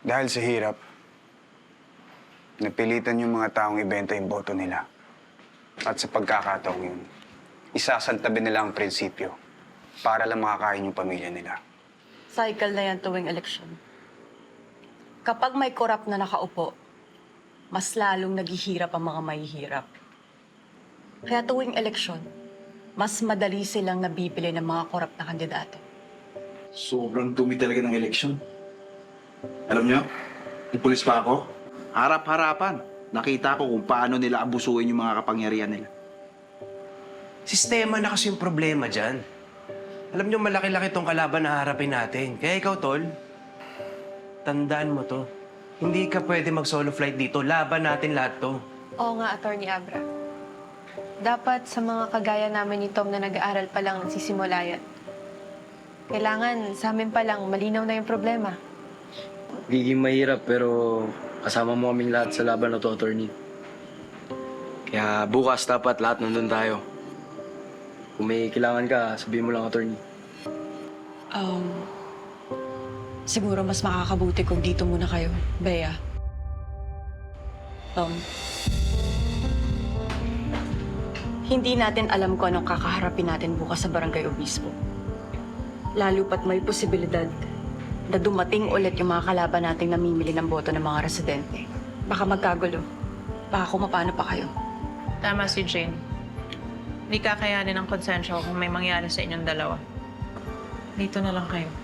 Dahil sa hirap, napilitan yung mga taong ibenta yung boto nila. At sa pagkakataong yun, isasantabi nila ang prinsipyo para lang makakain yung pamilya nila. Cycle na yan tuwing eleksyon. Kapag may korap na nakaupo, mas lalong naghihirap ang mga mahihirap. Kaya tuwing eleksyon, mas madali silang nabibili ng mga korap na kandidato. Sobrang dumi talaga ng eleksyon. Alam nyo, yung pulis pa ako, harap-harapan. Nakita ko kung paano nila abusuin yung mga kapangyarihan nila. Sistema na kasi yung problema dyan. Alam nyo, malaki-laki tong kalaban na harapin natin. Kaya ikaw, Tol, tandaan mo to. Hindi ka pwede mag-solo flight dito. Laban natin lahat to. Oo nga, Attorney Abra. Dapat sa mga kagaya namin ni Tom na nag-aaral pa lang nagsisimula yan. Kailangan sa amin pa lang malinaw na yung problema. Giging mahirap pero kasama mo kaming lahat sa laban na to, attorney. Kaya bukas dapat lahat nandun tayo. Kung may kailangan ka, sabihin mo lang, attorney. Siguro mas makakabuti kung dito muna kayo, Bea. Tom. Hindi natin alam kung anong kakaharapin natin bukas sa Barangay Obispo. Lalo pat may posibilidad na dumating ulit yung mga kalaban nating namimili ng boto ng mga residente. Baka magkagulo. Baka kumapano pa kayo. Tama si Jane. Hindi kakayanin ng konsensya ko kung may mangyari sa inyong dalawa. Dito na lang kayo.